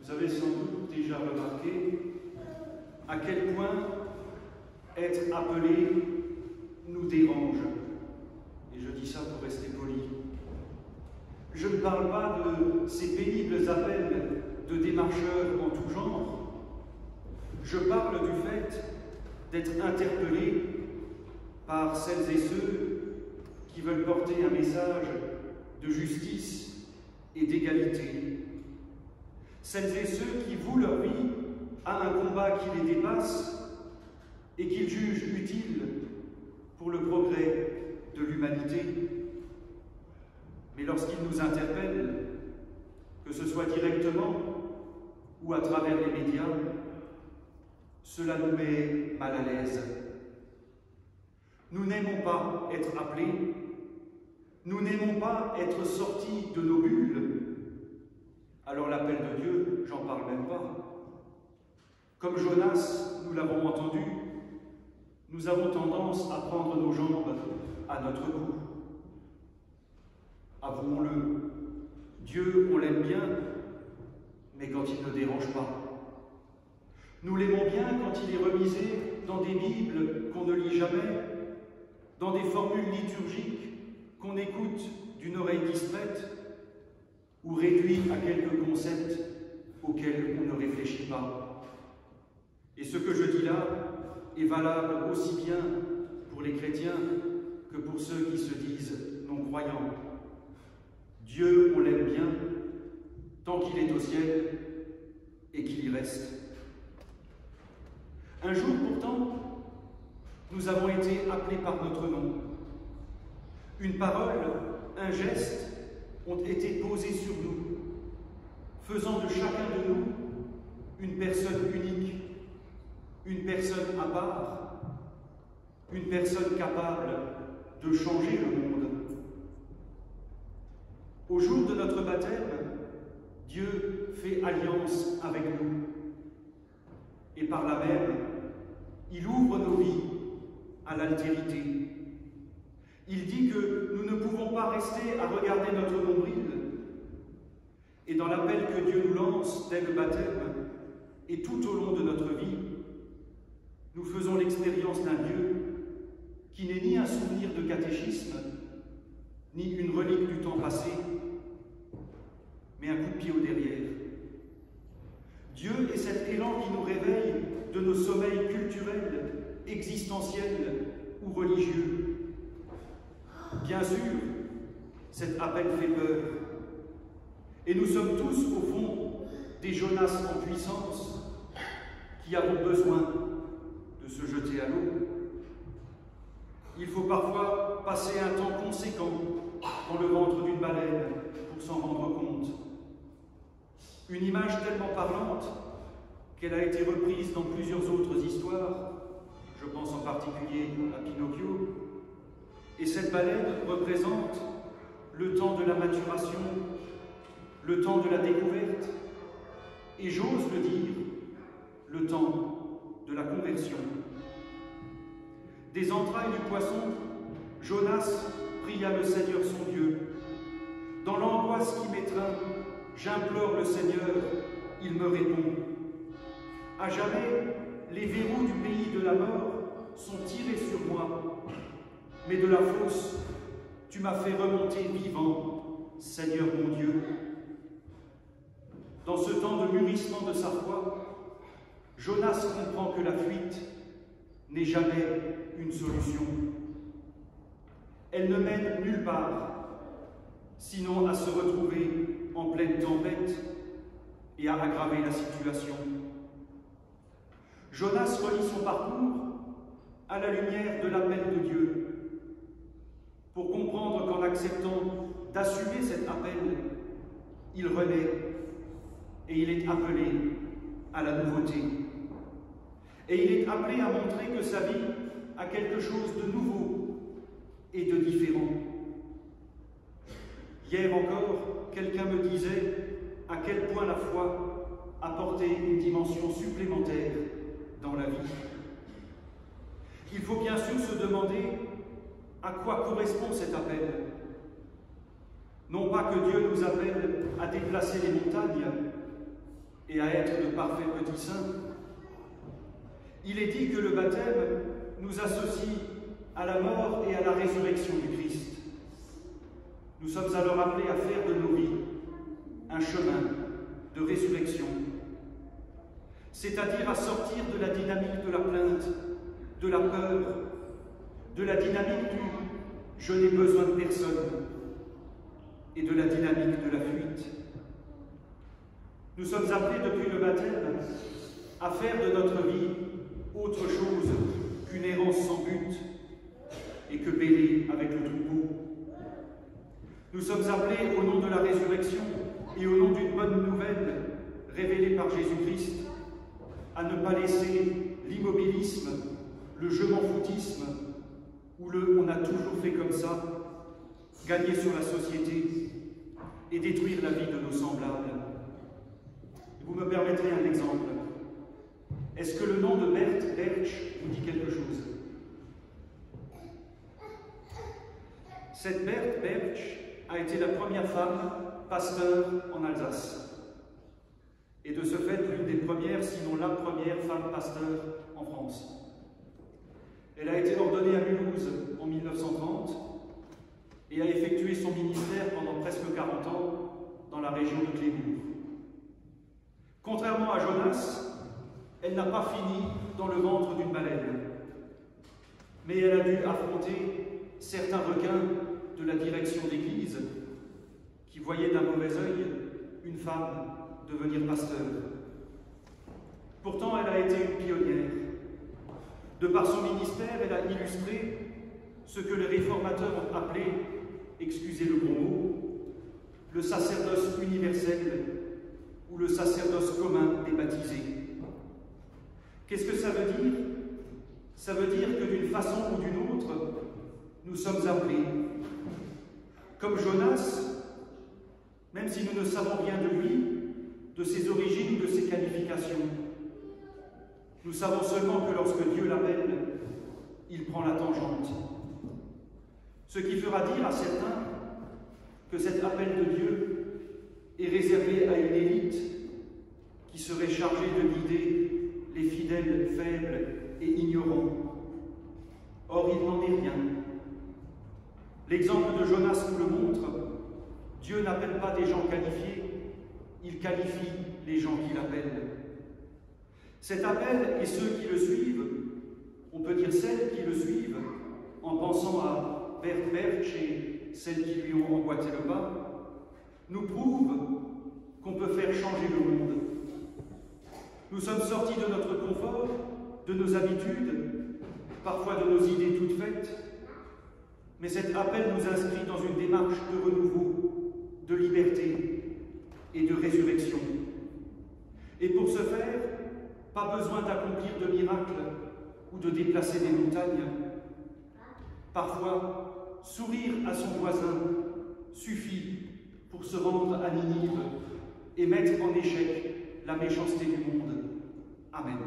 Vous avez sans doute déjà remarqué à quel point être appelé nous dérange. Et je dis ça pour rester poli. Je ne parle pas de ces pénibles appels de démarcheurs en tout genre. Je parle du fait d'être interpellé par celles et ceux qui veulent porter un message de justice et d'égalité. Celles et ceux qui vouent leur vie à un combat qui les dépasse et qu'ils jugent utile pour le progrès de l'humanité. Mais lorsqu'ils nous interpellent, que ce soit directement ou à travers les médias, cela nous met mal à l'aise. Nous n'aimons pas être appelés, nous n'aimons pas être sortis de nos bulles. Alors l'appel de Dieu, j'en parle même pas. Comme Jonas, nous l'avons entendu, nous avons tendance à prendre nos jambes à notre cou. Avouons-le, Dieu, on l'aime bien, mais quand il ne dérange pas. Nous l'aimons bien quand il est remisé dans des Bibles qu'on ne lit jamais, dans des formules liturgiques qu'on écoute d'une oreille distraite, ou réduit à quelques concepts auxquels on ne réfléchit pas. Et ce que je dis là est valable aussi bien pour les chrétiens que pour ceux qui se disent non-croyants. Dieu, on l'aime bien, tant qu'il est au ciel et qu'il y reste. Un jour pourtant, nous avons été appelés par notre nom. Une parole, un geste ont été posés sur nous, faisant de chacun de nous une personne unique, une personne à part, une personne capable de changer le monde. Au jour de notre baptême, Dieu fait alliance avec nous. Et par là même, il ouvre nos vies à l'altérité. Il dit que nous ne pouvons pas rester à regarder notre nombril. Et dans l'appel que Dieu nous lance dès le baptême et tout au long de notre vie, nous faisons l'expérience d'un Dieu qui n'est ni un souvenir de catéchisme, ni une relique du temps passé, mais un coup de pied au derrière. Dieu est cet élan qui nous réveille de nos sommeils culturels, existentiels ou religieux. Bien sûr, cet appel fait peur. Et nous sommes tous, au fond, des Jonas en puissance qui avons besoin de se jeter à l'eau. Il faut parfois passer un temps conséquent dans le ventre d'une baleine pour s'en rendre compte. Une image tellement parlante qu'elle a été reprise dans plusieurs autres histoires, je pense en particulier à Pinocchio. Et cette baleine représente le temps de la maturation, le temps de la découverte, et j'ose le dire, le temps de la conversion. Des entrailles du poisson, Jonas pria le Seigneur son Dieu. Dans l'angoisse qui m'étreint, j'implore le Seigneur, il me répond. À jamais, les verrous du pays de la mort sont tirés sur moi, mais de la fosse, tu m'as fait remonter vivant, Seigneur mon Dieu. Dans ce temps de mûrissement de sa foi, Jonas comprend que la fuite n'est jamais une solution. Elle ne mène nulle part, sinon à se retrouver en pleine tempête et à aggraver la situation. Jonas relie son parcours à la lumière de l'appel de Dieu, pour comprendre qu'en acceptant d'assumer cet appel, il renaît et il est appelé à la nouveauté. Et il est appelé à montrer que sa vie a quelque chose de nouveau et de différent. Hier encore, quelqu'un me disait à quel point la foi apportait une dimension supplémentaire dans la vie. Il faut bien sûr se demander à quoi correspond cet appel. Non pas que Dieu nous appelle à déplacer les montagnes, et à être de parfaits petits saints. Il est dit que le baptême nous associe à la mort et à la résurrection du Christ. Nous sommes alors appelés à faire de nos vies un chemin de résurrection, c'est-à-dire à sortir de la dynamique de la plainte, de la peur, de la dynamique du « je n'ai besoin de personne » et de la dynamique de la fuite. Nous sommes appelés depuis le baptême à faire de notre vie autre chose qu'une errance sans but et que bêler avec le troupeau. Nous sommes appelés au nom de la résurrection et au nom d'une bonne nouvelle révélée par Jésus-Christ à ne pas laisser l'immobilisme, le je m'en foutisme ou le « on a toujours fait comme ça » gagner sur la société et détruire la vie de nos semblables. Vous me permettrez un exemple. Est-ce que le nom de Berthe Bertsch vous dit quelque chose? Cette Berthe Bertsch a été la première femme pasteur en Alsace. Et de ce fait, l'une des premières, sinon la première femme pasteur en France. Elle a été ordonnée à Mulhouse en 1930 et a effectué son ministère pendant presque 40 ans dans la région de Clébourg. Contrairement à Jonas, elle n'a pas fini dans le ventre d'une baleine, mais elle a dû affronter certains requins de la direction d'église qui voyaient d'un mauvais œil une femme devenir pasteur. Pourtant, elle a été une pionnière. De par son ministère, elle a illustré ce que les réformateurs ont appelé, excusez le gros mot, le sacerdoce universel ou le sacerdoce commun des baptisés. Qu'est-ce que ça veut dire? Ça veut dire que d'une façon ou d'une autre, nous sommes appelés. Comme Jonas, même si nous ne savons rien de lui, de ses origines ou de ses qualifications, nous savons seulement que lorsque Dieu l'appelle, il prend la tangente. Ce qui fera dire à certains que cet appel de Dieu est réservé à une élite qui serait chargée de guider les fidèles faibles et ignorants. Or, il n'en est rien. L'exemple de Jonas nous le montre. Dieu n'appelle pas des gens qualifiés, il qualifie les gens qu'il appelle. Cet appel et ceux qui le suivent, on peut dire celles qui le suivent, en pensant à Berthe Bertsch et celles qui lui ont emboîté le pas, nous prouvent qu'on peut faire changer le monde. Nous sommes sortis de notre confort, de nos habitudes, parfois de nos idées toutes faites, mais cet appel nous inscrit dans une démarche de renouveau, de liberté et de résurrection. Et pour ce faire, pas besoin d'accomplir de miracles ou de déplacer des montagnes. Parfois, sourire à son voisin suffit pour se rendre à Ninive et mettre en échec la méchanceté du monde. Amen.